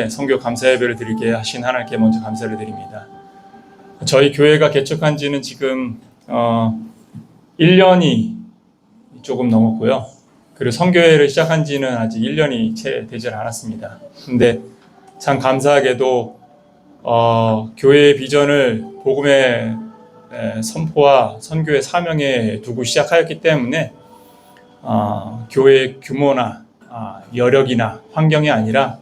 선교 감사 예배를 드리게 하신 하나님께 먼저 감사를 드립니다. 저희 교회가 개척한 지는 지금 1년이 조금 넘었고요. 그리고 선교회를 시작한 지는 아직 1년이 채 되질 않았습니다. 근데 참 감사하게도 교회의 비전을 복음의 선포와 선교의 사명에 두고 시작하였기 때문에 교회의 규모나 여력이나 환경이 아니라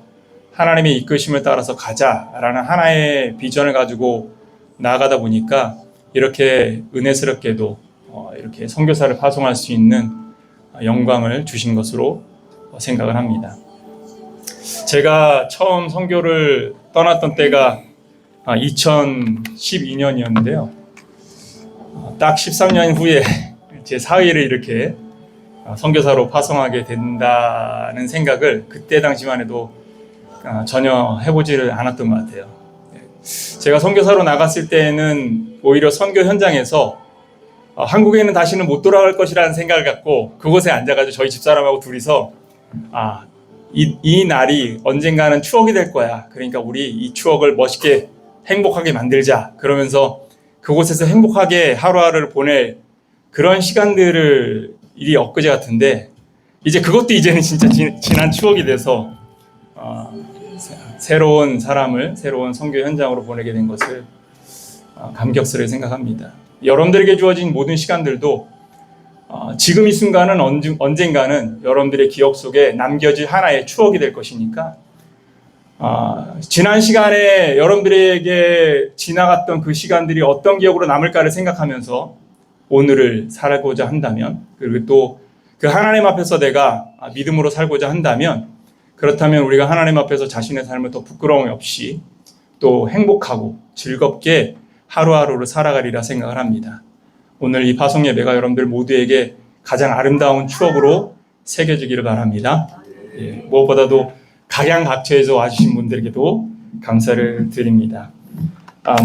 하나님의 이끄심을 따라서 가자라는 하나의 비전을 가지고 나아가다 보니까 이렇게 은혜스럽게도 이렇게 선교사를 파송할 수 있는 영광을 주신 것으로 생각을 합니다. 제가 처음 선교를 떠났던 때가 2012년이었는데요. 딱 13년 후에 제 사위를 이렇게 선교사로 파송하게 된다는 생각을 그때 당시만 해도 전혀 해보지를 않았던 것 같아요. 제가 선교사로 나갔을 때는 오히려 선교 현장에서 한국에는 다시는 못 돌아갈 것이라는 생각을 갖고 그곳에 앉아가지고 저희 집사람하고 둘이서 이 날이 언젠가는 추억이 될 거야. 그러니까 우리 이 추억을 멋있게 행복하게 만들자. 그러면서 그곳에서 행복하게 하루하루를 보낼 그런 시간들을 일이 엊그제 같은데 이제 그것도 이제는 진짜 지난 추억이 돼서 새로운 사람을 새로운 선교 현장으로 보내게 된 것을 감격스럽게 생각합니다. 여러분들에게 주어진 모든 시간들도 지금 이 순간은 언젠가는 여러분들의 기억 속에 남겨질 하나의 추억이 될 것이니까 지난 시간에 여러분들에게 지나갔던 그 시간들이 어떤 기억으로 남을까를 생각하면서 오늘을 살고자 한다면, 그리고 또 그 하나님 앞에서 내가 믿음으로 살고자 한다면, 그렇다면 우리가 하나님 앞에서 자신의 삶을 더 부끄러움 없이 또 행복하고 즐겁게 하루하루를 살아가리라 생각을 합니다. 오늘 이 파송 예배가 여러분들 모두에게 가장 아름다운 추억으로 새겨지기를 바랍니다. 무엇보다도 각양각처에서 와주신 분들에게도 감사를 드립니다.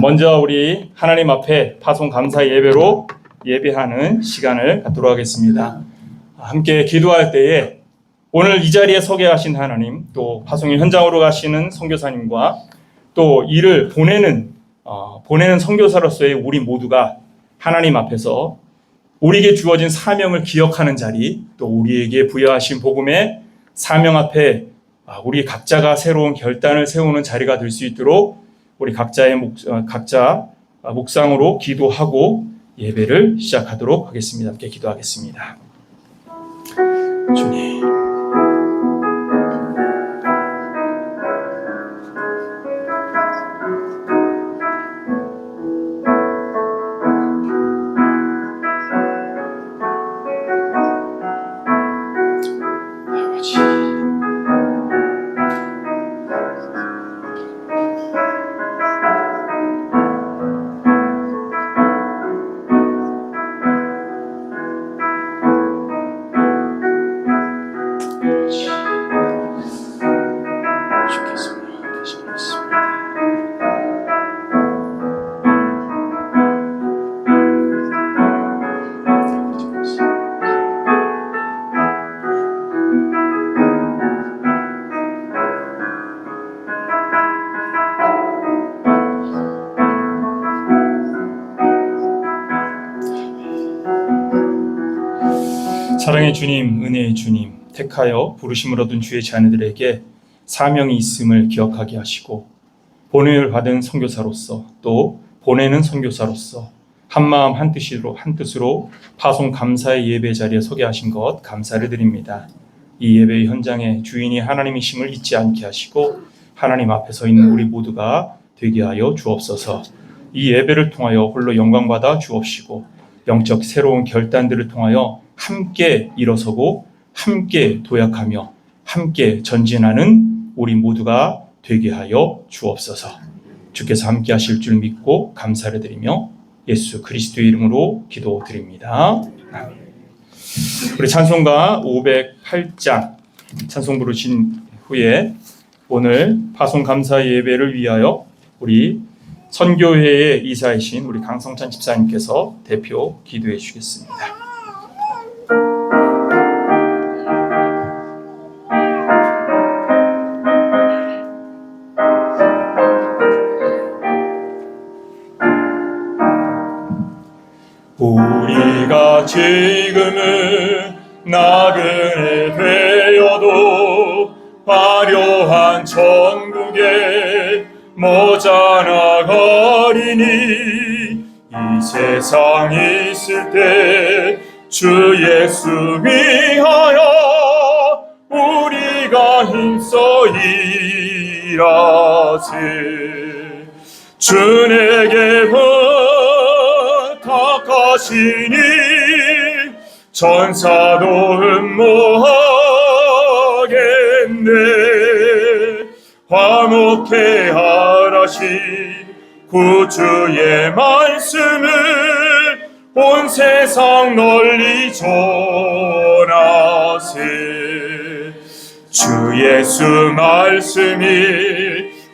먼저 우리 하나님 앞에 파송 감사 예배로 예배하는 시간을 갖도록 하겠습니다. 함께 기도할 때에 오늘 이 자리에 서게 하신 하나님, 또 파송의 현장으로 가시는 선교사님과 또 이를 보내는 선교사로서의 우리 모두가 하나님 앞에서 우리에게 주어진 사명을 기억하는 자리, 또 우리에게 부여하신 복음의 사명 앞에 우리 각자가 새로운 결단을 세우는 자리가 될 수 있도록 우리 각자 묵상으로 기도하고 예배를 시작하도록 하겠습니다. 함께 기도하겠습니다. 주님, 사랑의 주님, 은혜의 주님, 택하여 부르심을 얻은 주의 자녀들에게 사명이 있음을 기억하게 하시고 보냄을 받은 선교사로서 또 보내는 선교사로서 한마음 한뜻으로 파송 감사의 예배 자리에 서게 하신 것 감사를 드립니다. 이 예배의 현장에 주인이 하나님이심을 잊지 않게 하시고 하나님 앞에 서 있는 우리 모두가 되게 하여 주옵소서. 이 예배를 통하여 홀로 영광받아 주옵시고 영적 새로운 결단들을 통하여 함께 일어서고 함께 도약하며 함께 전진하는 우리 모두가 되게 하여 주옵소서. 주께서 함께 하실 줄 믿고 감사를 드리며 예수 그리스도의 이름으로 기도드립니다. 우리 찬송가 508장 찬송 부르신 후에 오늘 파송 감사 예배를 위하여 우리 선교회의 이사이신 우리 강성찬 집사님께서 대표 기도해 주시겠습니다. 지금은 나그네 되어도 화려한 천국에 모자라가리니 이 세상 있을 때 주 예수 위하여 우리가 힘써 일하세. 주 내게 부탁하시니 천사도 흠모하겠네. 화목해 하라시 구주의 말씀을 온 세상 널리 전하세. 주 예수 말씀이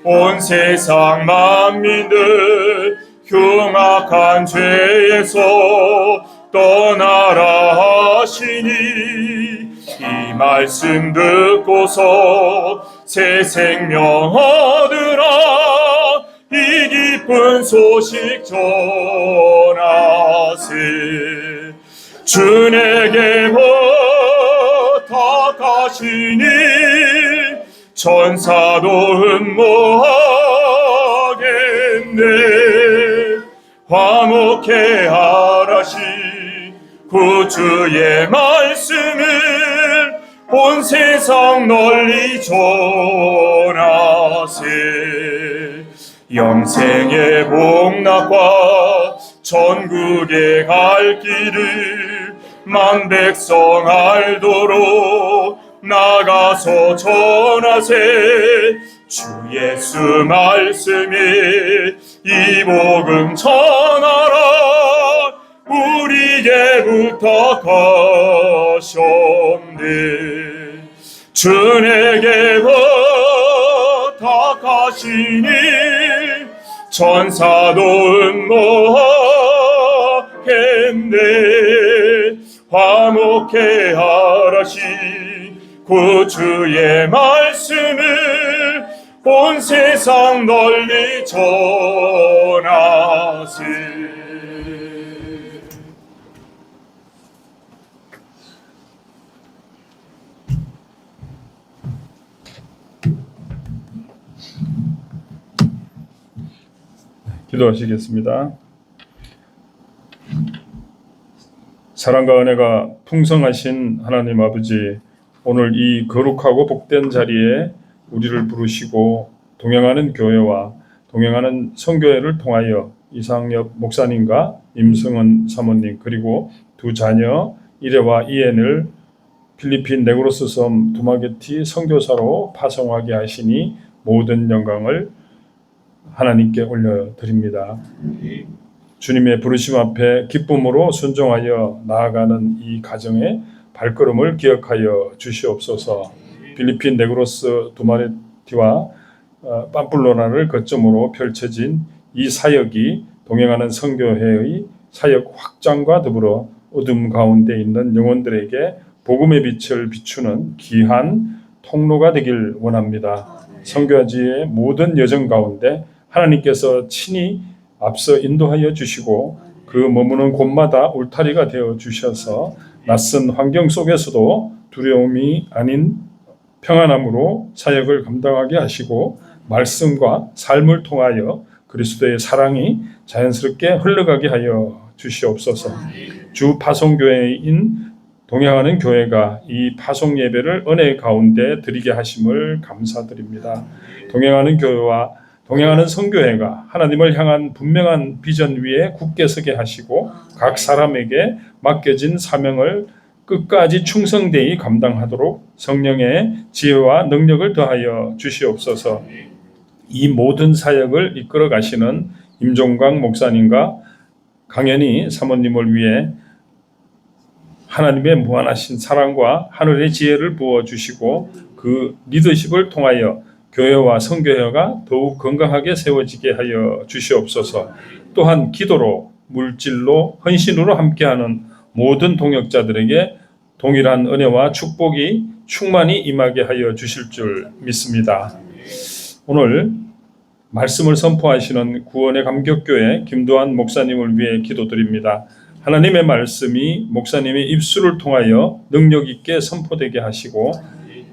온 세상 만민들 흉악한 죄에서 떠나라 하시니 이 말씀 듣고서 새 생명 얻으라 이 기쁜 소식 전하세. 주 내게 부탁하시니 천사도 흠모하겠네. 화목해 하라시 구주의 말씀을 온 세상 널리 전하세. 영생의 복락과 천국에 갈 길을 만 백성 알도록 나가서 전하세. 주 예수 말씀이 이 복음 전하라 우리에게 부탁하셨네. 주 내게 부탁하시니 천사도 흠모하겠네. 화목해 하라시 구주의 말씀을 온 세상 널리 전하세. 기도하시겠습니다. 사랑과 은혜가 풍성하신 하나님 아버지, 오늘 이 거룩하고 복된 자리에 우리를 부르시고 동행하는 교회와 동행하는 선교회를 통하여 이상엽 목사님과 임승은 사모님 그리고 두 자녀 이레와 이엔을 필리핀 네그로스 섬 두마게티 선교사로 파송하게 하시니 모든 영광을 하나님께 올려드립니다. 주님의 부르심 앞에 기쁨으로 순종하여 나아가는 이 가정의 발걸음을 기억하여 주시옵소서. 필리핀 네그로스 두마게티와 팜플로나를 거점으로 펼쳐진 이 사역이 동행하는 선교회의 사역 확장과 더불어 어둠 가운데 있는 영혼들에게 복음의 빛을 비추는 귀한 통로가 되길 원합니다. 선교지의 모든 여정 가운데 하나님께서 친히 앞서 인도하여 주시고 그 머무는 곳마다 울타리가 되어 주셔서 낯선 환경 속에서도 두려움이 아닌 평안함으로 사역을 감당하게 하시고 말씀과 삶을 통하여 그리스도의 사랑이 자연스럽게 흘러가게 하여 주시옵소서. 주 파송교회인 동행하는 교회가 이 파송 예배를 은혜 가운데 드리게 하심을 감사드립니다. 동행하는 교회와 동행하는 선교회가 하나님을 향한 분명한 비전 위에 굳게 서게 하시고 각 사람에게 맡겨진 사명을 끝까지 충성되이 감당하도록 성령의 지혜와 능력을 더하여 주시옵소서. 이 모든 사역을 이끌어 가시는 임종광 목사님과 강연희 사모님을 위해 하나님의 무한하신 사랑과 하늘의 지혜를 부어주시고 그 리더십을 통하여 교회와 선교회가 더욱 건강하게 세워지게 하여 주시옵소서. 또한 기도로 물질로 헌신으로 함께하는 모든 동역자들에게 동일한 은혜와 축복이 충만히 임하게 하여 주실 줄 믿습니다. 오늘 말씀을 선포하시는 구원의 감격교회 김도환 목사님을 위해 기도드립니다. 하나님의 말씀이 목사님의 입술을 통하여 능력 있게 선포되게 하시고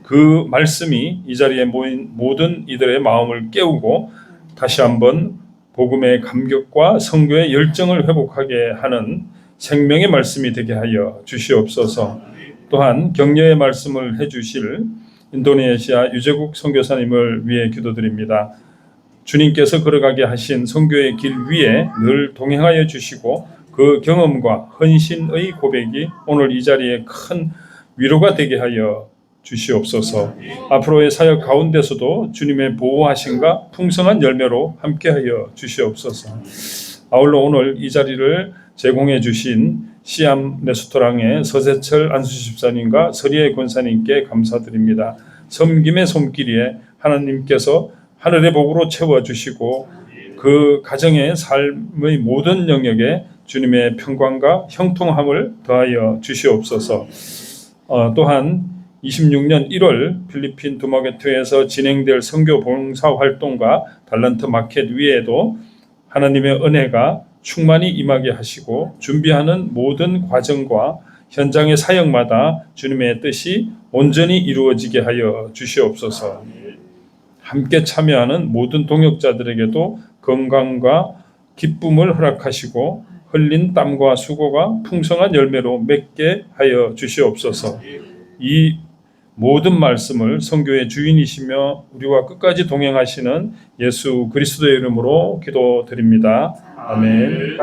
그 말씀이 이 자리에 모인 모든 이들의 마음을 깨우고 다시 한번 복음의 감격과 선교의 열정을 회복하게 하는 생명의 말씀이 되게 하여 주시옵소서. 또한 격려의 말씀을 해주실 인도네시아 유재국 선교사님을 위해 기도드립니다. 주님께서 걸어가게 하신 선교의 길 위에 늘 동행하여 주시고 그 경험과 헌신의 고백이 오늘 이 자리에 큰 위로가 되게 하여 주시옵소서. 앞으로의 사역 가운데서도 주님의 보호하심과 풍성한 열매로 함께하여 주시옵소서. 아울러 오늘 이 자리를 제공해 주신 시암 레스토랑의 서세철 안수집사님과 서리의 권사님께 감사드립니다. 섬김의 손길에 하나님께서 하늘의 복으로 채워주시고 그 가정의 삶의 모든 영역에 주님의 평강과 형통함을 더하여 주시옵소서. 또한 26년 1월 필리핀 두마게토에서 진행될 선교 봉사 활동과 달란트 마켓 위에도 하나님의 은혜가 충만히 임하게 하시고 준비하는 모든 과정과 현장의 사역마다 주님의 뜻이 온전히 이루어지게 하여 주시옵소서. 함께 참여하는 모든 동역자들에게도 건강과 기쁨을 허락하시고 흘린 땀과 수고가 풍성한 열매로 맺게 하여 주시옵소서. 이 모든 말씀을 선교의 주인이시며 우리와 끝까지 동행하시는 예수 그리스도의 이름으로 기도드립니다. 아멘.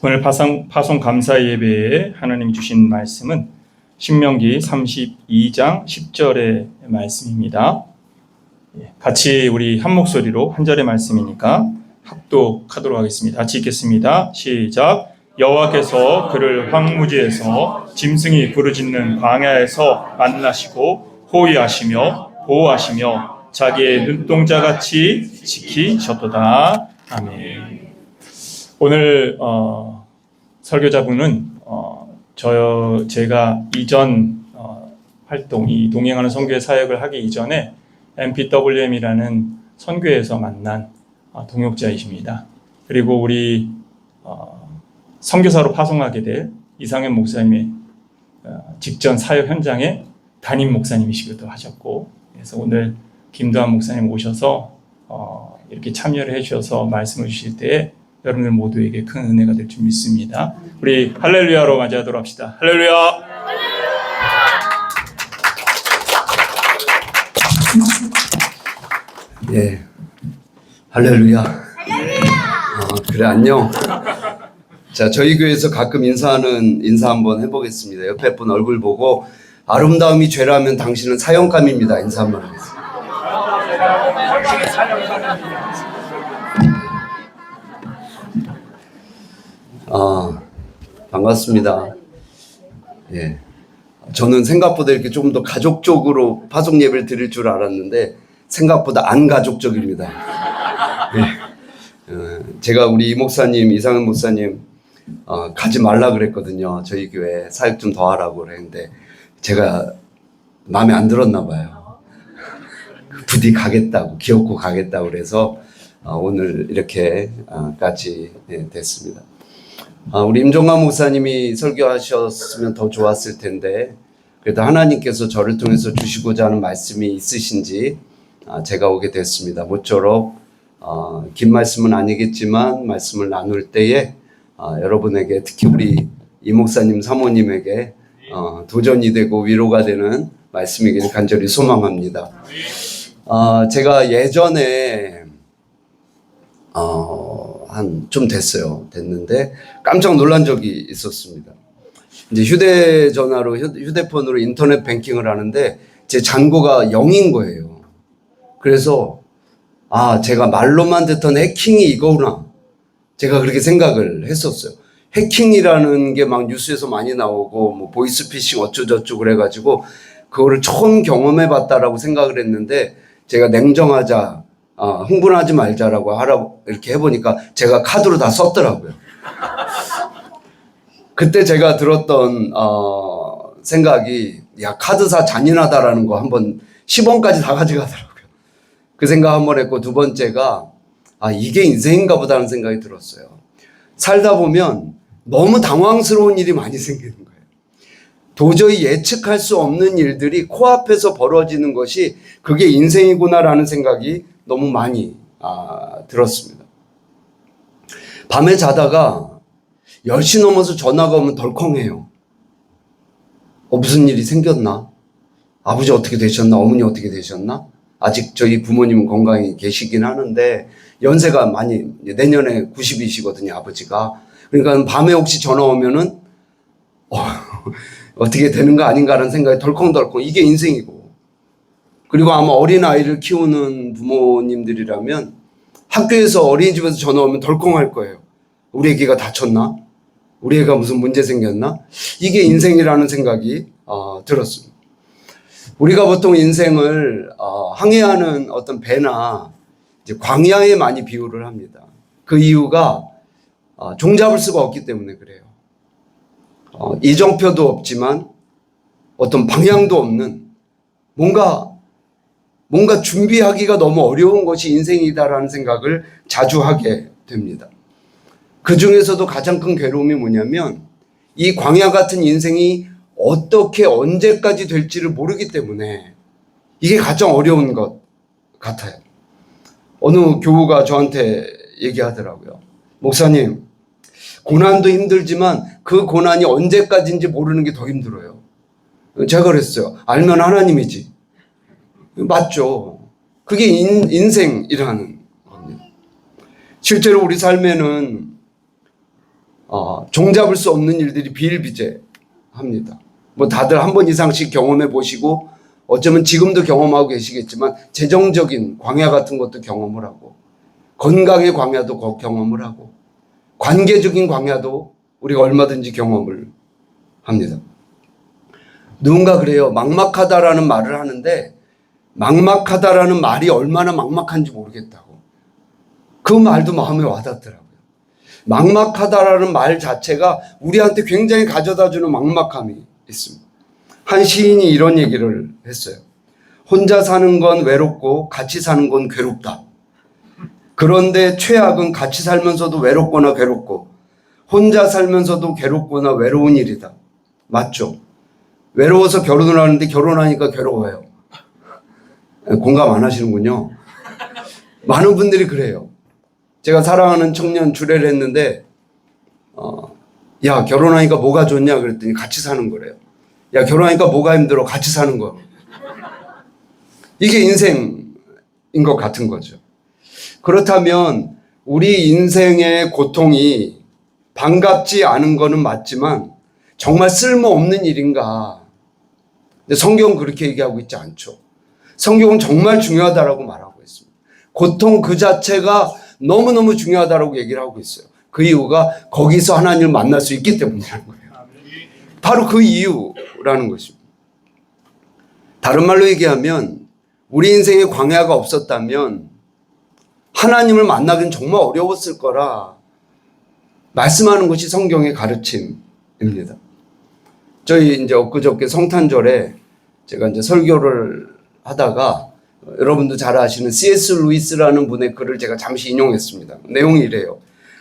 오늘 파송 감사 예배에 하나님 주신 말씀은 신명기 32장 10절의 말씀입니다. 같이 우리 한 목소리로 한 절의 말씀이니까 합독하도록 하겠습니다. 같이 읽겠습니다. 시작. 여호와께서 그를 황무지에서 짐승이 부르짖는 광야에서 만나시고 호위하시며 보호하시며 자기의 눈동자같이 지키셨도다. 아멘. 오늘 설교자분은 제가 이전 활동, 이 동행하는 선교회 사역을 하기 이전에 MPWM이라는 선교회에서 만난 동역자이십니다. 그리고 우리 선교사로 파송하게 될 이상현 목사님의 직전 사역 현장에 담임 목사님이시기도 하셨고, 그래서 오늘 김도환 목사님 오셔서 이렇게 참여를 해주셔서 말씀을 주실 때에 여러분들 모두에게 큰 은혜가 될 줄 믿습니다. 우리 할렐루야로 맞이하도록 합시다. 할렐루야! 예, 할렐루야. 그래, 안녕. 자, 저희 교회에서 가끔 인사 한번 해보겠습니다. 옆에 분 얼굴 보고 아름다움이 죄라면 당신은 사형감입니다. 인사 한번 하겠습니다. 반갑습니다. 예, 저는 생각보다 이렇게 조금 더 가족적으로 파송 예배를 드릴 줄 알았는데 생각보다 안 가족적입니다. 예, 제가 우리 이 목사님, 이상은 목사님 가지 말라 그랬거든요. 저희 교회 사역 좀 더 하라고 그랬는데 제가 마음에 안 들었나 봐요. 부디 가겠다고, 기어코 가겠다고 그래서 오늘 이렇게 까지 됐습니다. 우리 임종환 목사님이 설교하셨으면 더 좋았을 텐데 그래도 하나님께서 저를 통해서 주시고자 하는 말씀이 있으신지 제가 오게 됐습니다. 모쪼록 긴 말씀은 아니겠지만 말씀을 나눌 때에 여러분에게 특히 우리 이 목사님 사모님에게 도전이 되고 위로가 되는 말씀이길 간절히 소망합니다. 제가 예전에 좀 됐는데 깜짝 놀란 적이 있었습니다. 이제 휴대폰으로 인터넷 뱅킹을 하는데 제 잔고가 0인 거예요. 그래서 제가 말로만 듣던 해킹이 이거구나. 제가 그렇게 생각을 했었어요. 해킹이라는 게 막 뉴스에서 많이 나오고 뭐 보이스피싱 어쩌고저쩌고 그래가지고 그거를 처음 경험해 봤다라고 생각을 했는데 제가 냉정하자, 흥분하지 말자라고 하라고 이렇게 해보니까 제가 카드로 다 썼더라고요. 그때 제가 들었던 생각이 야 카드사 잔인하다라는 거 한번 10원까지 다 가져가더라고요. 그 생각 한번 했고 두 번째가 이게 인생인가 보다는 생각이 들었어요. 살다 보면 너무 당황스러운 일이 많이 생기는 거예요. 도저히 예측할 수 없는 일들이 코앞에서 벌어지는 것이 그게 인생이구나라는 생각이 너무 많이 들었습니다. 밤에 자다가 10시 넘어서 전화가 오면 덜컹해요. 무슨 일이 생겼나? 아버지 어떻게 되셨나? 어머니 어떻게 되셨나? 아직 저희 부모님은 건강히 계시긴 하는데 연세가 많이 내년에 90이시거든요, 아버지가. 그러니까 밤에 혹시 전화 오면은 어떻게 되는 거 아닌가라는 생각이 덜컹덜컹. 이게 인생이고. 그리고 아마 어린아이를 키우는 부모님들이라면 학교에서 어린이집에서 전화 오면 덜컹할 거예요. 우리 애기가 다쳤나? 우리 애가 무슨 문제 생겼나? 이게 인생이라는 생각이 들었습니다. 우리가 보통 인생을 항해하는 어떤 배나 이제 광야에 많이 비유를 합니다. 그 이유가 종잡을 수가 없기 때문에 그래요. 이정표도 없지만 어떤 방향도 없는 뭔가 준비하기가 너무 어려운 것이 인생이다라는 생각을 자주 하게 됩니다. 그 중에서도 가장 큰 괴로움이 뭐냐면 이 광야 같은 인생이 어떻게 언제까지 될지를 모르기 때문에 이게 가장 어려운 것 같아요. 어느 교우가 저한테 얘기하더라고요. 목사님, 고난도 힘들지만 그 고난이 언제까지인지 모르는 게 더 힘들어요. 제가 그랬어요. 알면 하나님이지. 맞죠. 그게 인생이라는 겁니다. 실제로 우리 삶에는 종잡을 수 없는 일들이 비일비재합니다. 뭐 다들 한 번 이상씩 경험해 보시고 어쩌면 지금도 경험하고 계시겠지만 재정적인 광야 같은 것도 경험을 하고 건강의 광야도 경험을 하고 관계적인 광야도 우리가 얼마든지 경험을 합니다. 누군가 그래요. 막막하다라는 말을 하는데 막막하다라는 말이 얼마나 막막한지 모르겠다고. 그 말도 마음에 와닿더라고요. 막막하다라는 말 자체가 우리한테 굉장히 가져다주는 막막함이 있습니다. 한 시인이 이런 얘기를 했어요. 혼자 사는 건 외롭고 같이 사는 건 괴롭다. 그런데 최악은 같이 살면서도 외롭거나 괴롭고 혼자 살면서도 괴롭거나 외로운 일이다. 맞죠? 외로워서 결혼을 하는데 결혼하니까 괴로워요. 공감 안 하시는군요. 많은 분들이 그래요. 제가 사랑하는 청년 주례를 했는데 야 결혼하니까 뭐가 좋냐 그랬더니 같이 사는 거래요. 야 결혼하니까 뭐가 힘들어? 같이 사는 거. 이게 인생인 것 같은 거죠. 그렇다면 우리 인생의 고통이 반갑지 않은 거는 맞지만 정말 쓸모없는 일인가? 근데 성경은 그렇게 얘기하고 있지 않죠. 성경은 정말 중요하다라고 말하고 있습니다. 고통 그 자체가 너무너무 중요하다라고 얘기를 하고 있어요. 그 이유가 거기서 하나님을 만날 수 있기 때문이라는 거예요. 바로 그 이유라는 것입니다. 다른 말로 얘기하면 우리 인생에 광야가 없었다면 하나님을 만나기는 정말 어려웠을 거라 말씀하는 것이 성경의 가르침입니다. 저희 이제 엊그저께 성탄절에 제가 이제 설교를 하다가 여러분도 잘 아시는 C.S. 루이스라는 분의 글을 제가 잠시 인용했습니다. 내용이 이래요.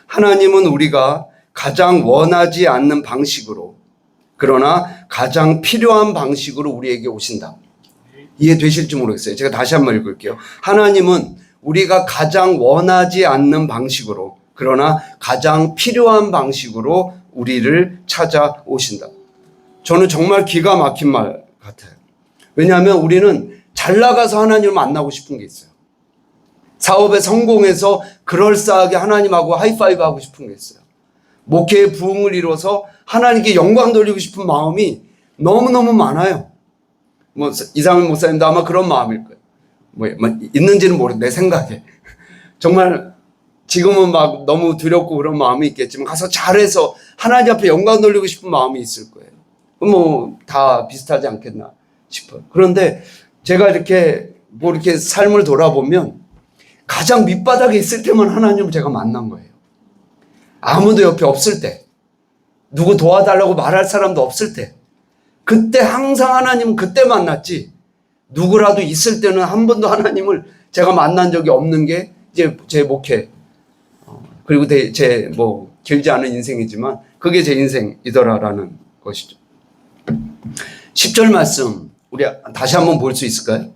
하나님은 우리가 가장 원하지 않는 방식으로 그러나 가장 필요한 방식으로 우리에게 오신다. 이해되실지 모르겠어요. 제가 다시 한번 읽을게요. 하나님은 우리가 가장 원하지 않는 방식으로 그러나 가장 필요한 방식으로 우리를 찾아오신다. 저는 정말 기가 막힌 말 같아요. 왜냐하면 우리는 잘 나가서 하나님을 만나고 싶은 게 있어요. 사업에 성공해서 그럴싸하게 하나님하고 하이파이브 하고 싶은 게 있어요. 목회의 부흥을 이뤄서 하나님께 영광 돌리고 싶은 마음이 너무너무 많아요. 뭐 이상민 목사님도 아마 그런 마음일 거예요. 뭐 있는지는 모르겠는데 내 생각에 정말 지금은 막 너무 두렵고 그런 마음이 있겠지만 가서 잘해서 하나님 앞에 영광 돌리고 싶은 마음이 있을 거예요. 뭐 다 비슷하지 않겠나 싶어요. 그런데 제가 이렇게 뭐 이렇게 삶을 돌아보면 가장 밑바닥에 있을 때만 하나님을 제가 만난 거예요. 아무도 옆에 없을 때, 누구 도와달라고 말할 사람도 없을 때, 그때 항상 하나님은 그때 만났지, 누구라도 있을 때는 한 번도 하나님을 제가 만난 적이 없는 게 이제 제 목회, 그리고 제 뭐 길지 않은 인생이지만 그게 제 인생이더라라는 것이죠. 10절 말씀 우리 다시 한번 볼 수 있을까요?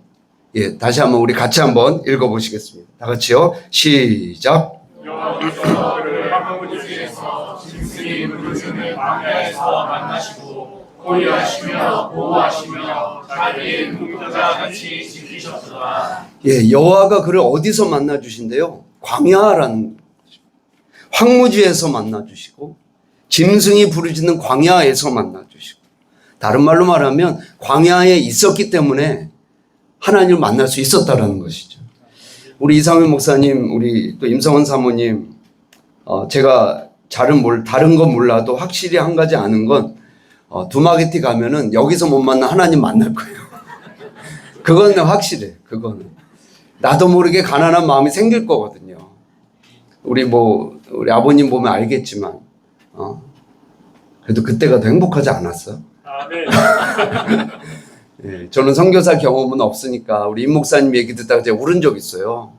예, 다시 한번 우리 같이 한번 읽어보시겠습니다. 다 같이요. 시작. 여호와께서 그를 황무지에서 짐승이 부르짖는 광야에서 만나시고 보호하시며 보호하시며 자기의 눈동자 같이 지키셨도다. 예, 여호와가 그를 어디서 만나 주신대요? 광야라는 황무지에서 만나 주시고 짐승이 부르짖는 광야에서 만나 주시고, 다른 말로 말하면 광야에 있었기 때문에 하나님을 만날 수 있었다라는 것이죠. 우리 이상현 목사님, 우리 또 임성원 사모님, 제가 다른 건 몰라도 확실히 한 가지 아는 건 두마게티 가면은 여기서 못 만나 하나님 만날 거예요. 그건 확실해. 그거는 나도 모르게 가난한 마음이 생길 거거든요. 우리 아버님 보면 알겠지만, 그래도 그때가 더 행복하지 않았어? 예, 저는 선교사 경험은 없으니까 우리 임 목사님 얘기 듣다가 제가 울은 적 있어요.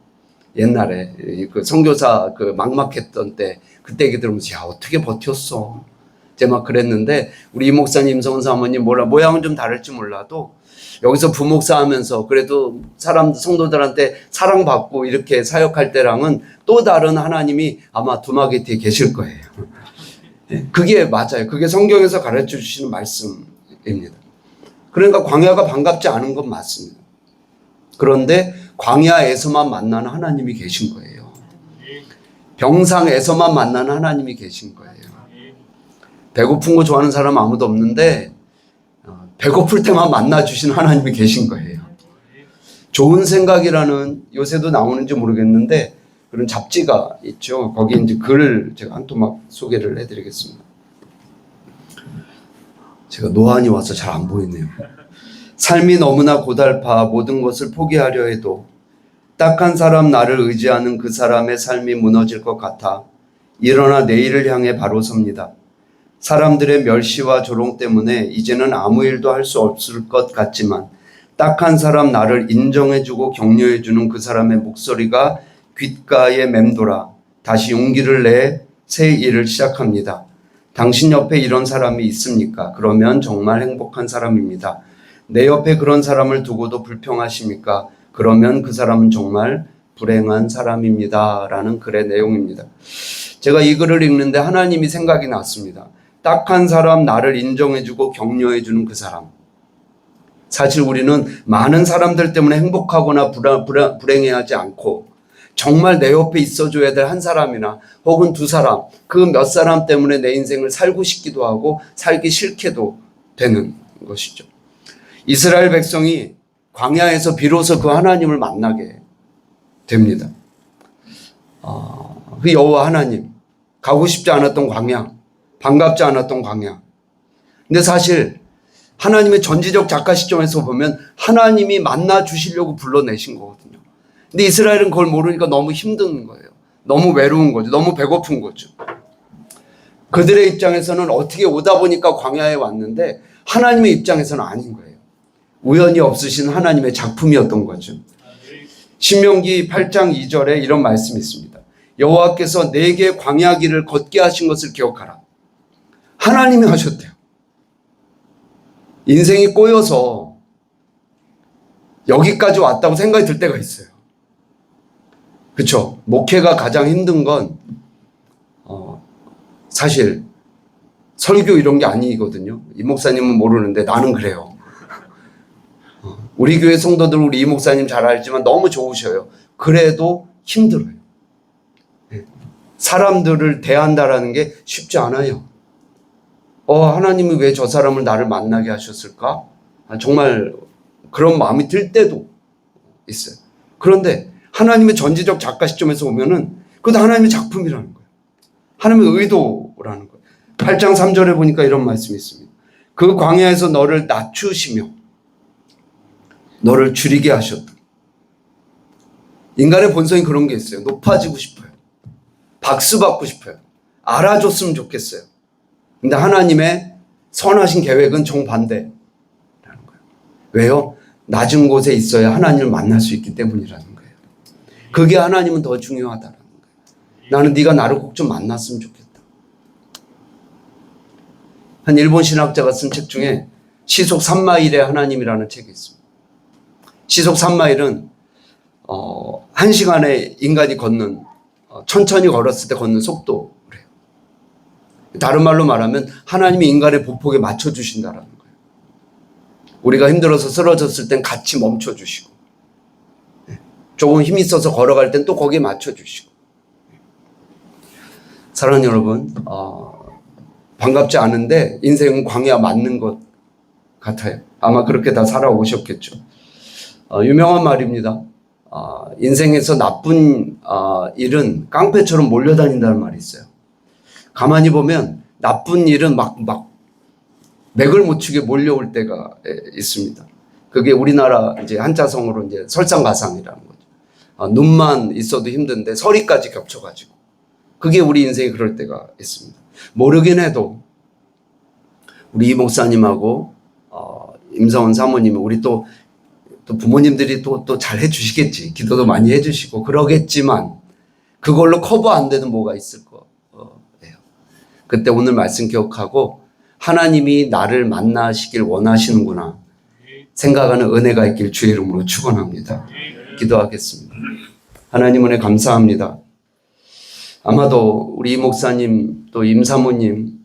옛날에 그 선교사 그 막막했던 때 그때 얘기 들으면서 야 어떻게 버텼어? 제가 막 그랬는데 우리 임 목사님, 임성은 사모님 모양은 좀 다를지 몰라도 여기서 부목사 하면서 그래도 성도들한테 사랑받고 이렇게 사역할 때랑은 또 다른 하나님이 아마 두마게티에 계실 거예요. 그게 맞아요. 그게 성경에서 가르쳐 주시는 말씀입니다. 그러니까 광야가 반갑지 않은 건 맞습니다. 그런데 광야에서만 만나는 하나님이 계신 거예요. 병상에서만 만나는 하나님이 계신 거예요. 배고픈 거 좋아하는 사람 아무도 없는데 배고플 때만 만나주신 하나님이 계신 거예요. 좋은 생각이라는 요새도 나오는지 모르겠는데 그런 잡지가 있죠. 거기에 이제 글을 제가 한 토막 소개를 해드리겠습니다. 제가 노안이 와서 잘 안 보이네요. 삶이 너무나 고달파 모든 것을 포기하려 해도 딱한 사람 나를 의지하는 그 사람의 삶이 무너질 것 같아 일어나 내일을 향해 바로 섭니다. 사람들의 멸시와 조롱 때문에 이제는 아무 일도 할 수 없을 것 같지만 딱한 사람 나를 인정해주고 격려해주는 그 사람의 목소리가 귓가에 맴돌아 다시 용기를 내 새 일을 시작합니다. 당신 옆에 이런 사람이 있습니까? 그러면 정말 행복한 사람입니다. 내 옆에 그런 사람을 두고도 불평하십니까? 그러면 그 사람은 정말 불행한 사람입니다. 라는 글의 내용입니다. 제가 이 글을 읽는데 하나님이 생각이 났습니다. 딱한 사람 나를 인정해주고 격려해주는 그 사람. 사실 우리는 많은 사람들 때문에 행복하거나 불행해하지 않고 정말 내 옆에 있어줘야 될 한 사람이나 혹은 두 사람, 그 몇 사람 때문에 내 인생을 살고 싶기도 하고 살기 싫게도 되는 것이죠. 이스라엘 백성이 광야에서 비로소 그 하나님을 만나게 됩니다. 그 여호와 하나님, 가고 싶지 않았던 광야, 반갑지 않았던 광야. 근데 사실 하나님의 전지적 작가 시점에서 보면 하나님이 만나 주시려고 불러내신 거거든요. 근데 이스라엘은 그걸 모르니까 너무 힘든 거예요. 너무 외로운 거죠. 너무 배고픈 거죠. 그들의 입장에서는 어떻게 오다 보니까 광야에 왔는데 하나님의 입장에서는 아닌 거예요. 우연히 없으신 하나님의 작품이었던 거죠. 신명기 8장 2절에 이런 말씀이 있습니다. 여호와께서 내게 광야 길을 걷게 하신 것을 기억하라. 하나님이 하셨대요. 인생이 꼬여서 여기까지 왔다고 생각이 들 때가 있어요. 그렇죠? 목회가 가장 힘든 건 사실 설교 이런 게 아니거든요. 이 목사님은 모르는데 나는 그래요. 우리 교회 성도들 우리 이 목사님 잘 알지만 너무 좋으셔요. 그래도 힘들어요. 사람들을 대한다라는 게 쉽지 않아요. 하나님이 왜 저 사람을 나를 만나게 하셨을까? 정말 그런 마음이 들 때도 있어요. 그런데 하나님의 전지적 작가 시점에서 보면은 그것도 하나님의 작품이라는 거예요. 하나님의 의도라는 거예요. 8장 3절에 보니까 이런 말씀이 있습니다. 그 광야에서 너를 낮추시며 너를 줄이게 하셨다. 인간의 본성이 그런 게 있어요. 높아지고 싶어요. 박수 받고 싶어요. 알아줬으면 좋겠어요. 근데 하나님의 선하신 계획은 정반대라는 거예요. 왜요? 낮은 곳에 있어야 하나님을 만날 수 있기 때문이라는 거예요. 그게 하나님은 더 중요하다는 거예요. 나는 네가 나를 꼭 좀 만났으면 좋겠다. 한 일본 신학자가 쓴 책 중에 시속 3마일의 하나님이라는 책이 있습니다. 시속 3마일은 1시간에 인간이 걷는 천천히 걸었을 때 걷는 속도래요. 다른 말로 말하면 하나님이 인간의 보폭에 맞춰주신다라는 거예요. 우리가 힘들어서 쓰러졌을 땐 같이 멈춰주시고 조금 힘이 있어서 걸어갈 땐 또 거기에 맞춰주시고. 사랑하는 여러분, 반갑지 않은데 인생은 광야 맞는 것 같아요. 아마 그렇게 다 살아오셨겠죠. 유명한 말입니다. 인생에서 나쁜 일은 깡패처럼 몰려다닌다는 말이 있어요. 가만히 보면 나쁜 일은 막 맥을 못 추게 몰려올 때가 있습니다. 그게 우리나라 이제 한자성어로 이제 설상가상이라는 거죠. 눈만 있어도 힘든데 서리까지 겹쳐가지고 그게 우리 인생에 그럴 때가 있습니다. 모르긴 해도 우리 이 목사님하고 임성원 사모님, 우리 또 부모님들이 또 잘 해주시겠지. 기도도 많이 해주시고 그러겠지만 그걸로 커버 안 되는 뭐가 있을 거예요. 그때 오늘 말씀 기억하고 하나님이 나를 만나시길 원하시는구나 생각하는 은혜가 있길 주의 이름으로 축원합니다. 기도하겠습니다. 하나님 은혜 감사합니다. 아마도 우리 이 목사님 또 임사모님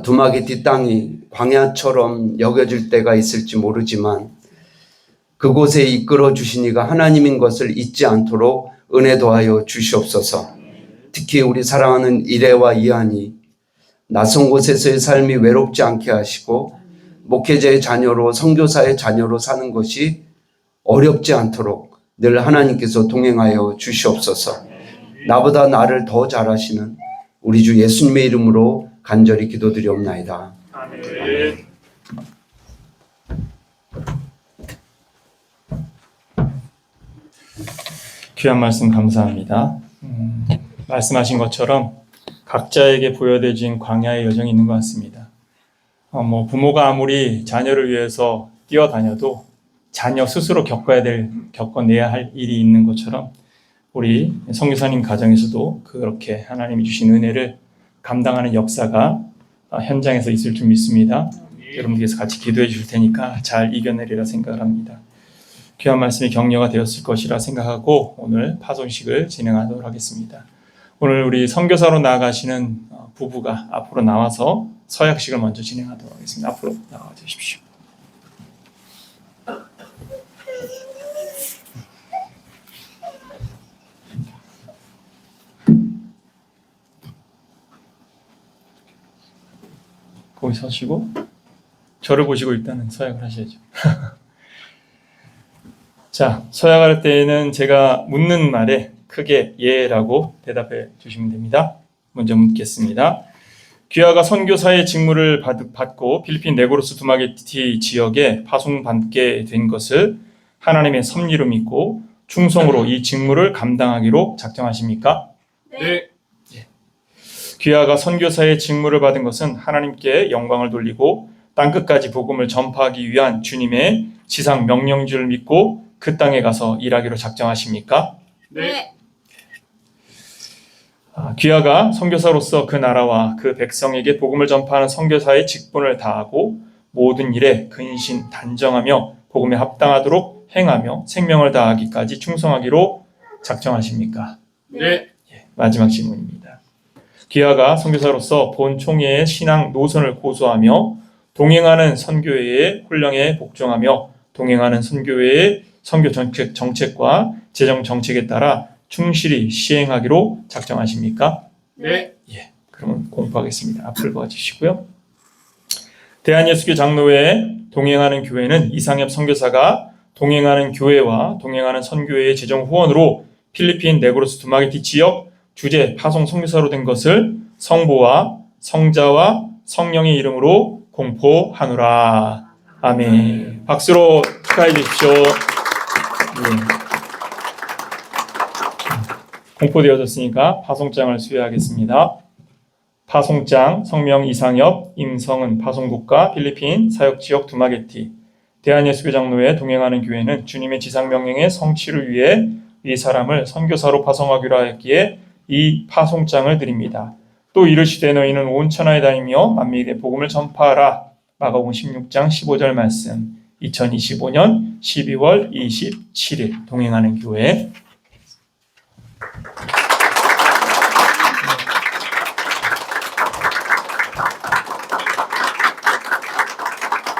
두마기 뒷땅이 광야처럼 여겨질 때가 있을지 모르지만 그곳에 이끌어 주신 이가 하나님인 것을 잊지 않도록 은혜 더하여 주시옵소서. 특히 우리 사랑하는 이래와 이한이 낯선 곳에서의 삶이 외롭지 않게 하시고 목회자의 자녀로 선교사의 자녀로 사는 것이 어렵지 않도록 늘 하나님께서 동행하여 주시옵소서. 나보다 나를 더 잘하시는 우리 주 예수님의 이름으로 간절히 기도드리옵나이다. 아멘. 귀한 말씀 감사합니다. 말씀하신 것처럼 각자에게 부여되어진 광야의 여정이 있는 것 같습니다. 부모가 아무리 자녀를 위해서 뛰어다녀도 자녀 스스로 겪어내야 할 일이 있는 것처럼 우리 선교사님 가정에서도 그렇게 하나님이 주신 은혜를 감당하는 역사가 현장에서 있을 줄 믿습니다. 여러분께서 같이 기도해 주실 테니까 잘 이겨내리라 생각을 합니다. 귀한 말씀이 격려가 되었을 것이라 생각하고 오늘 파송식을 진행하도록 하겠습니다. 오늘 우리 선교사로 나아가시는 부부가 앞으로 나와서 서약식을 먼저 진행하도록 하겠습니다. 앞으로 나와 주십시오. 거기 서시고 저를 보시고 일단은 서약을 하셔야죠. 자, 서약할 때에는 제가 묻는 말에 크게 예라고 대답해 주시면 됩니다. 먼저 묻겠습니다. 귀하가 선교사의 직무를 받고 필리핀 네고로스 두마게티 지역에 파송받게 된 것을 하나님의 섭리로 믿고 충성으로 이 직무를 감당하기로 작정하십니까? 네. 귀하가 선교사의 직무를 받은 것은 하나님께 영광을 돌리고 땅끝까지 복음을 전파하기 위한 주님의 지상 명령줄을 믿고 그 땅에 가서 일하기로 작정하십니까? 네. 귀하가 선교사로서 그 나라와 그 백성에게 복음을 전파하는 선교사의 직분을 다하고 모든 일에 근신 단정하며 복음에 합당하도록 행하며 생명을 다하기까지 충성하기로 작정하십니까? 네. 마지막 질문입니다. 귀하가 선교사로서 본 총회의 신앙 노선을 고수하며 동행하는 선교회의 훈령에 복종하며 동행하는 선교회의 선교 정책과 재정 정책에 따라 충실히 시행하기로 작정하십니까? 네. 그러면 공부하겠습니다. 앞을 봐주시고요. 대한예수교 장로회에 동행하는 교회는 이상엽 선교사가 동행하는 교회와 동행하는 선교회의 재정 후원으로 필리핀 네고로스 두마게티 지역 주재 파송 선교사로 된 것을 성부와 성자와 성령의 이름으로 공포하노라. 아멘. 박수로 축하해 주십시오. 공포되어졌으니까 파송장을 수여하겠습니다. 파송장 성명 이상엽, 임성은 파송국가 필리핀 사역지역 두마게티 대한예수교장로회 동행하는 교회는 주님의 지상명령의 성취를 위해 이 사람을 선교사로 파송하기로 하였기에 이 파송장을 드립니다. 또 이르시되 너희는 온 천하에 다니며 만민에게 복음을 전파하라. 마가복음 16장 15절 말씀. 2025년 12월 27일 동행하는 교회.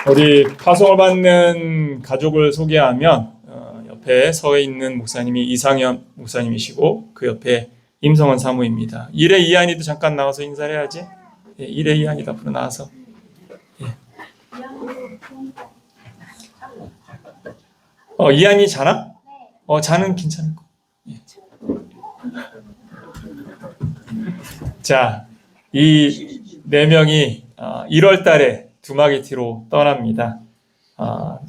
우리 파송을 받는 가족을 소개하면 옆에 서 있는 목사님이 이상현 목사님이시고 그 옆에 임성원 사무입니다. 일회 이한이도 잠깐 나와서 인사를 해야지. 예, 일회 이한이도 앞으로 나와서. 예. 이한이 자나? 자는 괜찮을 거. 예. 자, 이 네 명이 1월 달에 두마게티로 떠납니다.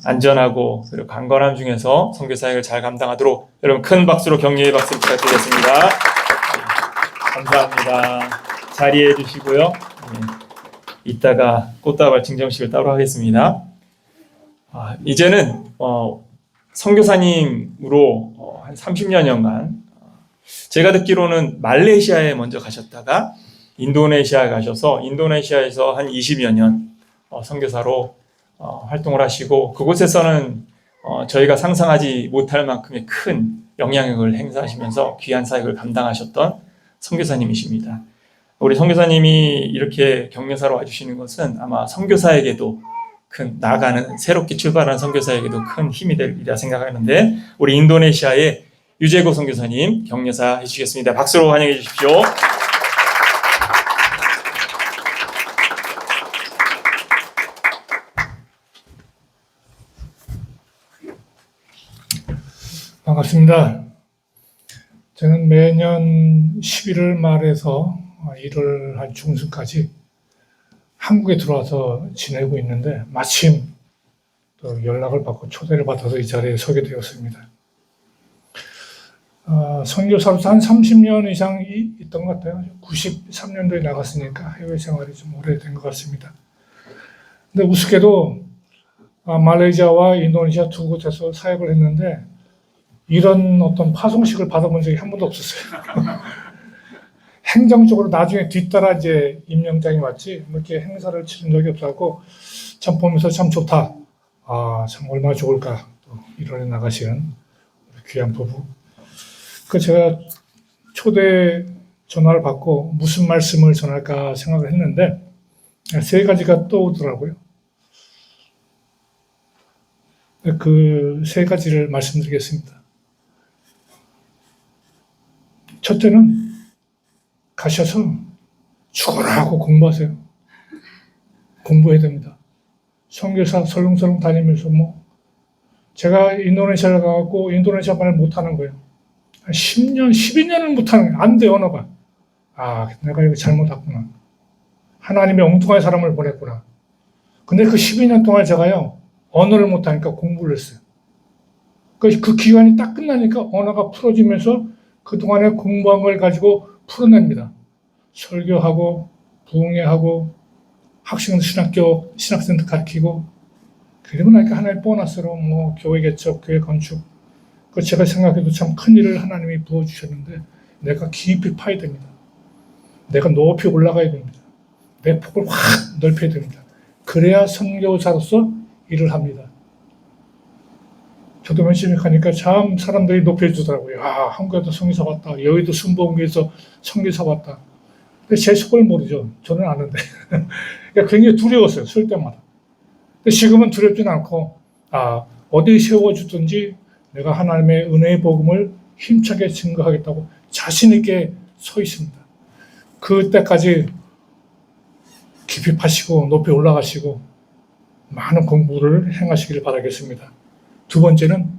안전하고 그리고 강건함 중에서 선교 사역을 잘 감당하도록 여러분 큰 박수로 격려의 박수 부탁드리겠습니다. 감사합니다. 자리해 주시고요. 이따가 꽃다발 증정식을 따로 하겠습니다. 이제는 선교사님으로 한 30여년간 제가 듣기로는 말레이시아에 먼저 가셨다가 인도네시아에 가셔서 인도네시아에서 한 20여 년 선교사로 활동을 하시고 그곳에서는 저희가 상상하지 못할 만큼의 큰 영향력을 행사하시면서 귀한 사역을 감당하셨던 선교사님이십니다. 우리 선교사님이 이렇게 격려사로 와주시는 것은 아마 선교사에게도 큰 나아가는 새롭게 출발한 선교사에게도 큰 힘이 되리라 생각하는데 우리 인도네시아의 유재고 선교사님 격려사 해주시겠습니다. 박수로 환영해 주십시오. 반갑습니다. 저는 매년 11월 말에서 1월 한 중순까지 한국에 들어와서 지내고 있는데 마침 또 연락을 받고 초대를 받아서 이 자리에 서게 되었습니다. 선교사로서 한 30년 이상 있던 것 같아요. 93년도에 나갔으니까 해외 생활이 좀 오래된 것 같습니다. 근데 우습게도 말레이시아와 인도네시아 두 곳에서 사역을 했는데 이런 어떤 파송식을 받아본 적이 한 번도 없었어요. 행정적으로 나중에 뒤따라 이제 임명장이 왔지, 뭐 이렇게 행사를 치른 적이 없었고, 참 보면서 참 좋다. 참 얼마나 좋을까. 또 1월에 나가시는 귀한 부부. 제가 초대 전화를 받고 무슨 말씀을 전할까 생각을 했는데, 세 가지가 떠오르더라고요. 그 세 가지를 말씀드리겠습니다. 첫째는 가셔서 죽어라 하고 공부하세요. 공부해야 됩니다. 선교사 설렁설렁 다니면서 제가 인도네시아를 가고 인도네시아 말을 못하는 거예요. 한 10년, 12년을 못하는 거예요. 안 돼, 언어가. 내가 이거 잘못했구나. 하나님의 엉뚱한 사람을 보냈구나. 근데 그 12년 동안 제가요, 언어를 못하니까 공부를 했어요. 그 기간이 딱 끝나니까 언어가 풀어지면서 그동안에 공부한 걸 가지고 풀어냅니다. 설교하고, 부흥회하고, 학생들 신학생들 가르치고, 그리고 나니까 하나의 보너스로 교회 개척, 교회 건축, 제가 생각해도 참 큰 일을 하나님이 부어주셨는데, 내가 깊이 파야 됩니다. 내가 높이 올라가야 됩니다. 내 폭을 확 넓혀야 됩니다. 그래야 선교사로서 일을 합니다. 저도 열심히 가니까 참 사람들이 높여주더라고요. 한국에도 선교사 왔다. 여의도 순복음교회에서 선교사 왔다. 근데 제 속을 모르죠. 저는 아는데. 그러니까 굉장히 두려웠어요. 쓸 때마다. 근데 지금은 두렵진 않고, 어디 세워주든지 내가 하나님의 은혜의 복음을 힘차게 증거하겠다고 자신있게 서 있습니다. 그때까지 깊이 파시고 높이 올라가시고 많은 공부를 행하시기를 바라겠습니다. 두 번째는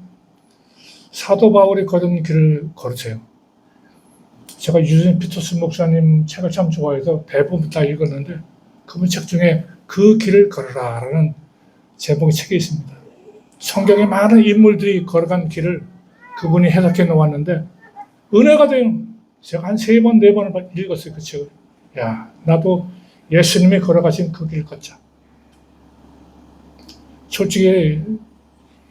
사도 바울이 걸은 길을 걸으세요. 제가 유진 피터슨 목사님 책을 참 좋아해서 대부분 다 읽었는데 그분 책 중에 그 길을 걸으라 라는 제목의 책이 있습니다. 성경에 많은 인물들이 걸어간 길을 그분이 해석해 놓았는데 은혜가 돼요. 제가 한 3번, 4번을 읽었어요. 그 책을. 야, 나도 예수님이 걸어가신 그 길 걷자. 솔직히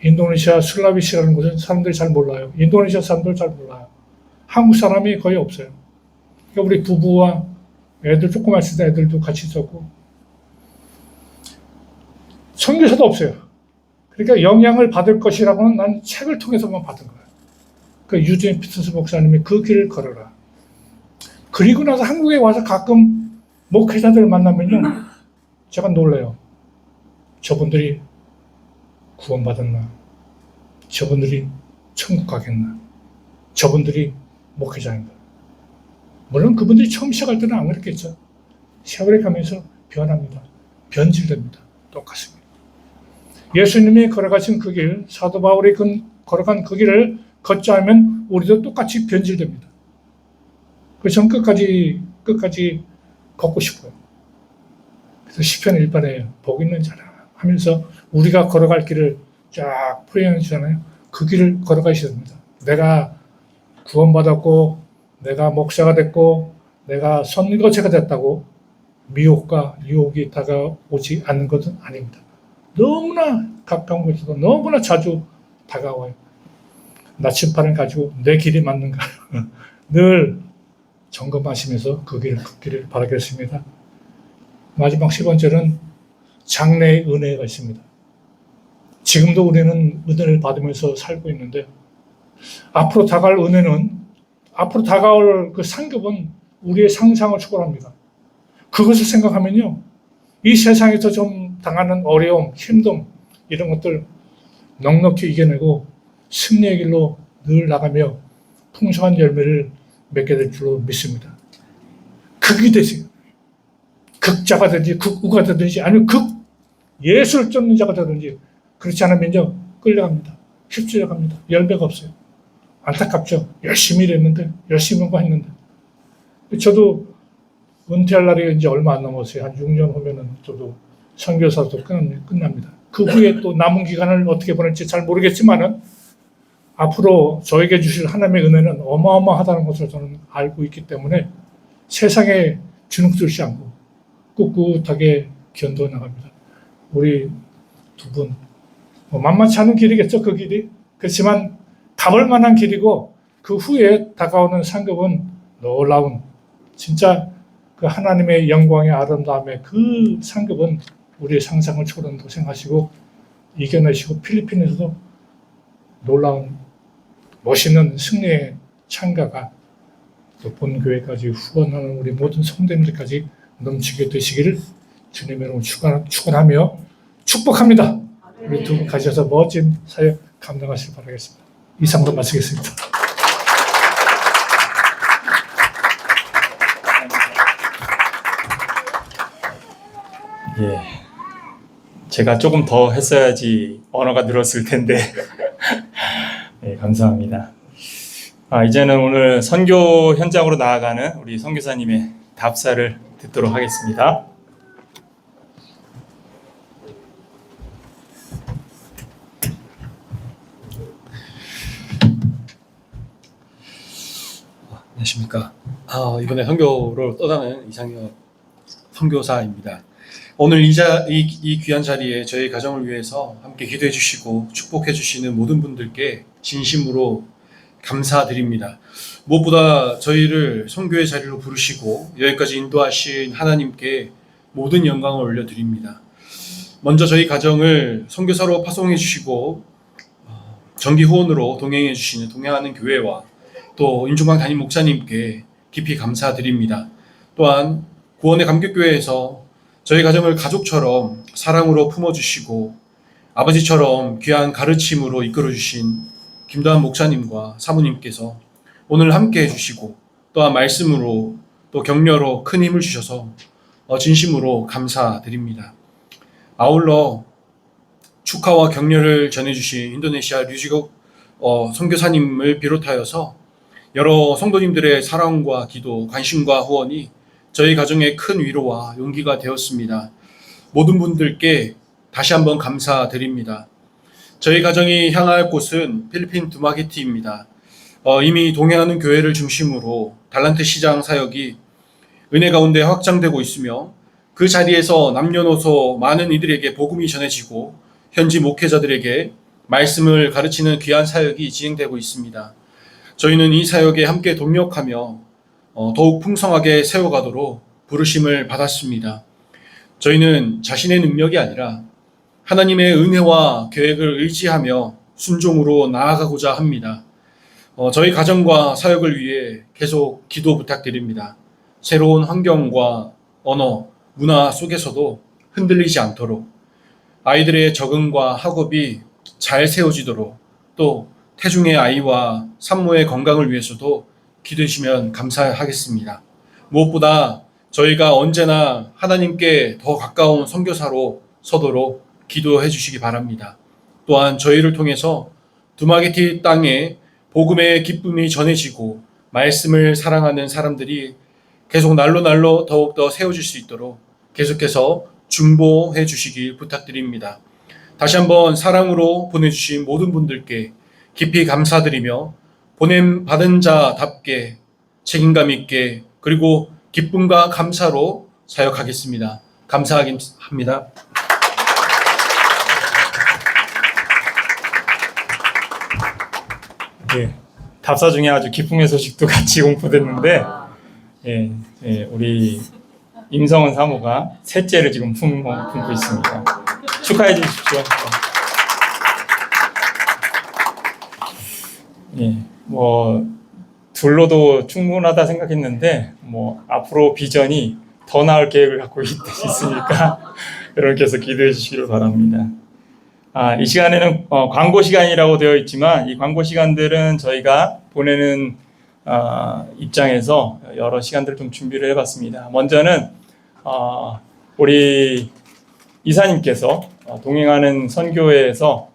인도네시아 술라비시라는 곳은 사람들이 잘 몰라요. 인도네시아 사람들 잘 몰라요. 한국 사람이 거의 없어요. 그러니까 우리 부부와 애들 조그만 있을 때 애들도 같이 있었고 선교사도 없어요. 그러니까 영향을 받을 것이라고는 난 책을 통해서만 받은 거예요. 그 유진 피터스 목사님이 그 길을 걸어라. 그리고 나서 한국에 와서 가끔 목회자들 만나면요, 제가 놀래요. 저분들이 구원받았나? 저분들이 천국 가겠나? 저분들이 목회자인가? 물론 그분들이 처음 시작할 때는 안 그랬겠죠. 세월이 가면서 변합니다. 변질됩니다. 똑같습니다. 예수님이 걸어가신 그 길, 사도 바울이 걸어간 그 길을 걷자 하면 우리도 똑같이 변질됩니다. 그래서 저는 끝까지 걷고 싶어요. 그래서 시편 1편에 복 있는 자라 하면서 우리가 걸어갈 길을 쫙 풀어내 주잖아요. 그 길을 걸어가셔야 됩니다. 내가 구원받았고 내가 목사가 됐고 내가 선거제가 됐다고 미혹과 유혹이 다가오지 않는 것은 아닙니다. 너무나 가까운 곳에도 너무나 자주 다가와요. 나침반을 가지고 내 길이 맞는가 늘 점검하시면서 그 길을 걷기를 바라겠습니다. 마지막 10번째는 장래의 은혜가 있습니다. 지금도 우리는 은혜를 받으면서 살고 있는데 앞으로 다가올 그 상급은 우리의 상상을 초월합니다. 그것을 생각하면요, 이 세상에서 좀 당하는 어려움, 힘듦 이런 것들 넉넉히 이겨내고 승리의 길로 늘 나가며 풍성한 열매를 맺게 될 줄로 믿습니다. 극이 되세요. 극자가 되든지 극우가 되든지 아니면 예수를 쫓는 자가 되든지 그렇지 않으면요 끌려갑니다. 휩쓸려갑니다. 열매가 없어요. 안타깝죠. 열심히 일했는데 열심히 공부했는데 저도 은퇴할 날이 이제 얼마 안 남았어요. 한 6년 후면은 저도 선교사도 끝납니다. 그 후에 또 남은 기간을 어떻게 보낼지 잘 모르겠지만은 앞으로 저에게 주실 하나님의 은혜는 어마어마하다는 것을 저는 알고 있기 때문에 세상에 주눅들지 않고 꿋꿋하게 견뎌 나갑니다. 우리 두 분 만만치 않은 길이겠죠, 그 길이. 그렇지만 가볼 만한 길이고 그 후에 다가오는 상급은 놀라운 진짜 그 하나님의 영광의 아름다움의 그 상급은 우리의 상상을 초월한다고 생각하시고 이겨내시고 필리핀에서도 놀라운 멋있는 승리의 창가가 또 본교회까지 후원하는 우리 모든 성도님들까지 넘치게 되시기를 주님의 이름으로 축원하며 축복합니다. 우리 두 분 가셔서 멋진 사역 감당하시길 바라겠습니다. 이상으로 마치겠습니다. 예, 제가 조금 더 했어야지 언어가 늘었을 텐데 네, 감사합니다. 이제는 오늘 선교 현장으로 나아가는 우리 선교사님의 답사를 듣도록 하겠습니다. 안녕하십니까. 이번에 선교로 떠나는 이상혁 선교사입니다. 오늘 이 귀한 자리에 저희 가정을 위해서 함께 기도해 주시고 축복해 주시는 모든 분들께 진심으로 감사드립니다. 무엇보다 저희를 선교의 자리로 부르시고 여기까지 인도하신 하나님께 모든 영광을 올려드립니다. 먼저 저희 가정을 선교사로 파송해 주시고 정기 후원으로 동행해 주시는 동행하는 교회와 또 인중강 담임 목사님께 깊이 감사드립니다. 또한 구원의 감격교회에서 저희 가정을 가족처럼 사랑으로 품어주시고 아버지처럼 귀한 가르침으로 이끌어주신 김도한 목사님과 사모님께서 오늘 함께 해주시고 또한 말씀으로 또 격려로 큰 힘을 주셔서 진심으로 감사드립니다. 아울러 축하와 격려를 전해주신 인도네시아 류지국 선교사님을 비롯하여서 여러 성도님들의 사랑과 기도, 관심과 후원이 저희 가정의 큰 위로와 용기가 되었습니다. 모든 분들께 다시 한번 감사드립니다. 저희 가정이 향할 곳은 필리핀 두마기티입니다. 이미 동행하는 교회를 중심으로 달란트 시장 사역이 은혜 가운데 확장되고 있으며 그 자리에서 남녀노소 많은 이들에게 복음이 전해지고 현지 목회자들에게 말씀을 가르치는 귀한 사역이 진행되고 있습니다. 저희는 이 사역에 함께 동력하며 더욱 풍성하게 세워가도록 부르심을 받았습니다. 저희는 자신의 능력이 아니라 하나님의 은혜와 계획을 의지하며 순종으로 나아가고자 합니다. 저희 가정과 사역을 위해 계속 기도 부탁드립니다. 새로운 환경과 언어, 문화 속에서도 흔들리지 않도록 아이들의 적응과 학업이 잘 세워지도록 또 태중의 아이와 산모의 건강을 위해서도 기도해 주시면 감사하겠습니다. 무엇보다 저희가 언제나 하나님께 더 가까운 선교사로 서도록 기도해 주시기 바랍니다. 또한 저희를 통해서 두마기티 땅에 복음의 기쁨이 전해지고 말씀을 사랑하는 사람들이 계속 날로 더욱더 세워질 수 있도록 계속해서 중보해 주시길 부탁드립니다. 다시 한번 사랑으로 보내주신 모든 분들께 깊이 감사드리며 보냄 받은 자답게 책임감 있게 그리고 기쁨과 감사로 사역하겠습니다. 감사합니다. 예, 답사 중에 아주 기쁨의 소식도 같이 공포됐는데 우리 임성은 사모가 셋째를 지금 품고 있습니다. 축하해 주십시오. 둘로도 충분하다 생각했는데 앞으로 비전이 더 나을 계획을 갖고 있으니까 여러분께서 기도해 주시기를 바랍니다. 이 시간에는 광고 시간이라고 되어 있지만 이 광고 시간들은 저희가 보내는 입장에서 여러 시간들을 좀 준비를 해봤습니다. 먼저는 우리 이사님께서 동행하는 선교회에서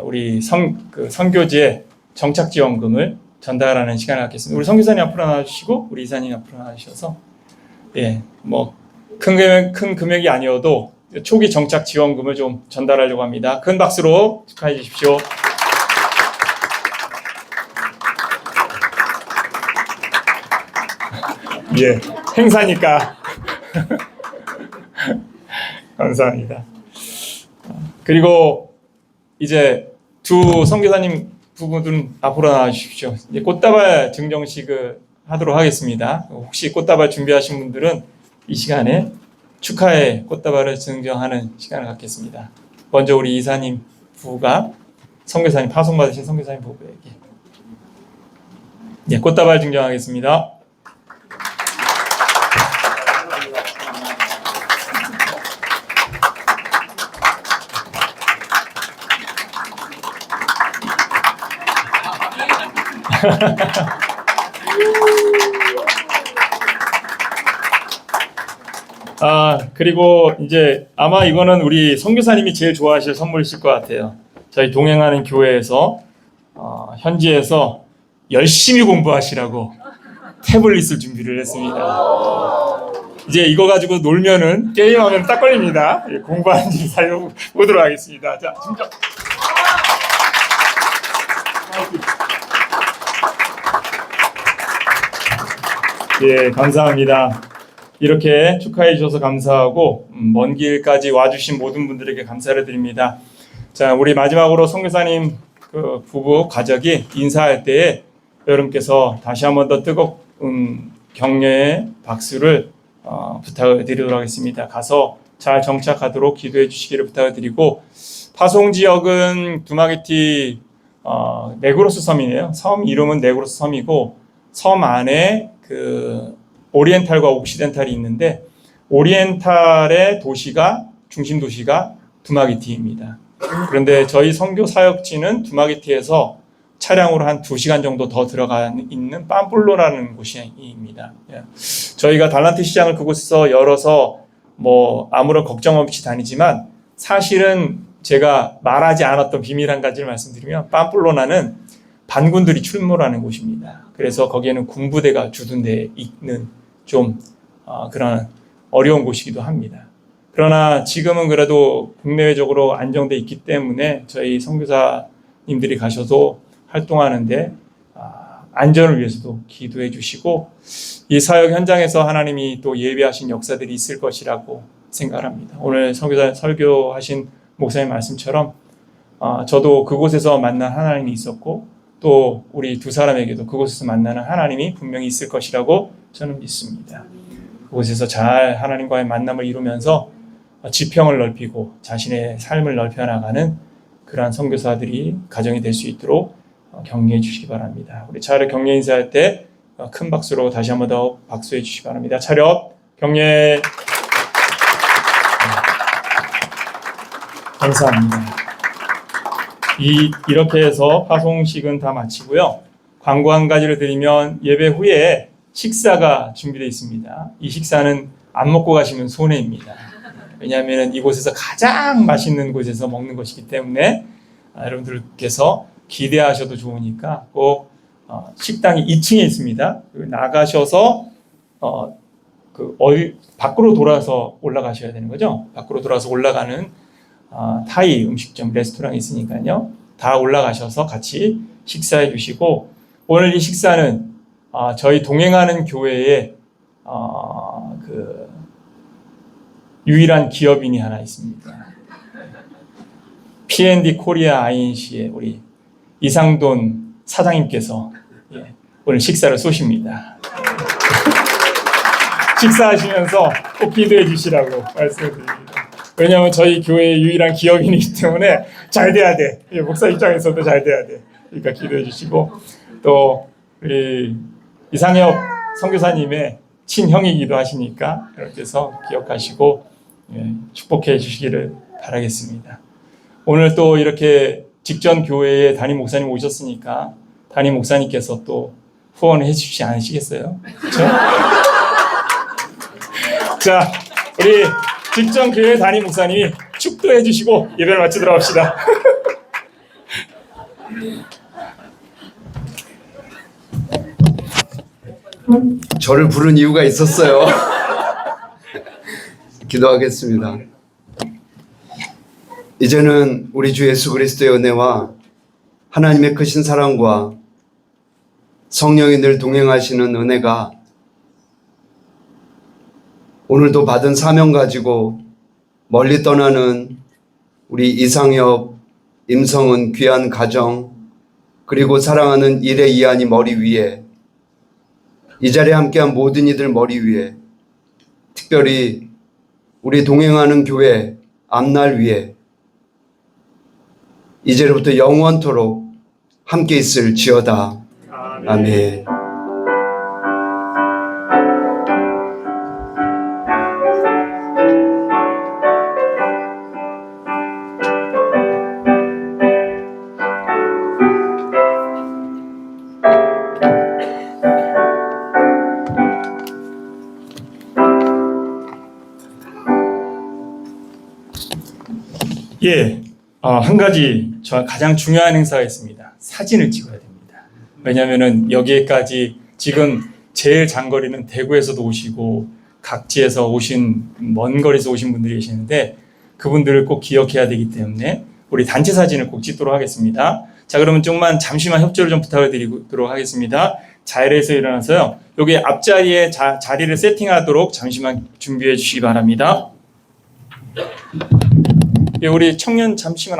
우리 선교지에 정착지원금을 전달하는 시간을 갖겠습니다. 우리 선교사님 앞으로 나와주시고 우리 이사님 앞으로 나와주셔서 큰 금액이 아니어도 초기 정착 지원금을 좀 전달하려고 합니다. 큰 박수로 축하해 주십시오. 행사니까 감사합니다. 그리고 이제 두 선교사님 부부들은 앞으로 나와 주십시오. 이제 꽃다발 증정식을 하도록 하겠습니다. 혹시 꽃다발 준비하신 분들은 이 시간에 축하의 꽃다발을 증정하는 시간을 갖겠습니다. 먼저 우리 이사님 부부가 선교사님 파송 받으신 선교사님 부부에게 꽃다발 증정하겠습니다. 그리고 이제 아마 이거는 우리 선교사님이 제일 좋아하실 선물이실 것 같아요. 저희 동행하는 교회에서 현지에서 열심히 공부하시라고 태블릿을 준비를 했습니다. 이제 이거 가지고 놀면은 게임하면 딱 걸립니다. 공부하는지 살펴보도록 하겠습니다. 자, 진짜. 감사합니다. 이렇게 축하해 주셔서 감사하고 먼 길까지 와주신 모든 분들에게 감사를 드립니다. 자, 우리 마지막으로 선교사님 부부 가족이 인사할 때에 여러분께서 다시 한 번 더 뜨거운 격려의 박수를 부탁을 드리도록 하겠습니다. 가서 잘 정착하도록 기도해 주시기를 부탁을 드리고, 파송 지역은 두마기티 네그로스 섬이네요. 섬 이름은 네그로스 섬이고 섬 안에 오리엔탈과 옥시덴탈이 있는데 오리엔탈의 중심 도시가 두마기티입니다. 그런데 저희 선교 사역지는 두마기티에서 차량으로 한 2시간 정도 더 들어가 있는 빰뿔로라는 곳입니다. 저희가 달란트 시장을 그곳에서 열어서 아무런 걱정 없이 다니지만 사실은 제가 말하지 않았던 비밀 한 가지를 말씀드리면 빰뿔로나는 반군들이 출몰하는 곳입니다. 그래서 거기에는 군부대가 주둔되어 있는 좀 그런 어려운 곳이기도 합니다. 그러나 지금은 그래도 국내외적으로 안정돼 있기 때문에 저희 선교사님들이 가셔도 활동하는데 안전을 위해서도 기도해 주시고 이 사역 현장에서 하나님이 또 예비하신 역사들이 있을 것이라고 생각합니다. 오늘 선교사 설교하신 목사님 말씀처럼 저도 그곳에서 만난 하나님이 있었고 또 우리 두 사람에게도 그곳에서 만나는 하나님이 분명히 있을 것이라고 저는 믿습니다. 그곳에서 잘 하나님과의 만남을 이루면서 지평을 넓히고 자신의 삶을 넓혀나가는 그러한 선교사들이 가정이 될 수 있도록 격려해 주시기 바랍니다. 우리 차례 격려 인사할 때 큰 박수로 다시 한번 더 박수해 주시기 바랍니다. 차렷 격려. 감사합니다. 이렇게 해서 파송식은 다 마치고요. 광고 한 가지를 드리면 예배 후에 식사가 준비되어 있습니다. 이 식사는 안 먹고 가시면 손해입니다. 왜냐하면 이곳에서 가장 맛있는 곳에서 먹는 것이기 때문에 여러분들께서 기대하셔도 좋으니까 꼭 식당이 2층에 있습니다. 나가셔서 밖으로 돌아서 올라가셔야 되는 거죠. 밖으로 돌아서 올라가는 타이 음식점 레스토랑이 있으니까요. 다 올라가셔서 같이 식사해 주시고 오늘 이 식사는 저희 동행하는 교회에 유일한 기업인이 하나 있습니다. P&D 코리아 INC의 우리 이상돈 사장님께서 오늘 식사를 쏘십니다. 식사하시면서 꼭 기도해 주시라고 말씀을 드립니다. 왜냐하면 저희 교회의 유일한 기업인이기 때문에 잘 돼야 돼. 목사 입장에서도 잘 돼야 돼. 그러니까 기도해 주시고 또 우리 이상혁 선교사님의 친형이기도 하시니까 여러분께서 기억하시고 축복해 주시기를 바라겠습니다. 오늘 또 이렇게 직전 교회에 담임 목사님 오셨으니까 담임 목사님께서 또 후원을 해주시지 않으시겠어요? 그렇죠? 자, 우리 직전 교회 담임 목사님이 축도해 주시고 예배를 마치도록 합시다. 저를 부른 이유가 있었어요. 기도하겠습니다. 이제는 우리 주 예수 그리스도의 은혜와 하나님의 크신 사랑과 성령이 늘 동행하시는 은혜가 오늘도 받은 사명 가지고 멀리 떠나는 우리 이상엽, 임성은 귀한 가정 그리고 사랑하는 일의 이한이 머리 위에 이 자리에 함께한 모든 이들 머리 위에 특별히 우리 동행하는 교회 앞날 위에 이제로부터 영원토록 함께 있을 지어다. 아멘. 한 가지 저 가장 중요한 행사가 있습니다. 사진을 찍어야 됩니다. 왜냐하면은 여기에까지 지금 제일 장거리는 대구에서도 오시고 각지에서 오신 먼 거리에서 오신 분들이 계시는데 그분들을 꼭 기억해야 되기 때문에 우리 단체 사진을 꼭 찍도록 하겠습니다. 자, 그러면 잠시만 협조를 좀 부탁을 드리도록 하겠습니다. 자리에서 일어나서요. 여기 앞자리에 자리를 세팅하도록 잠시만 준비해 주시기 바랍니다. 우리 청년 잠시만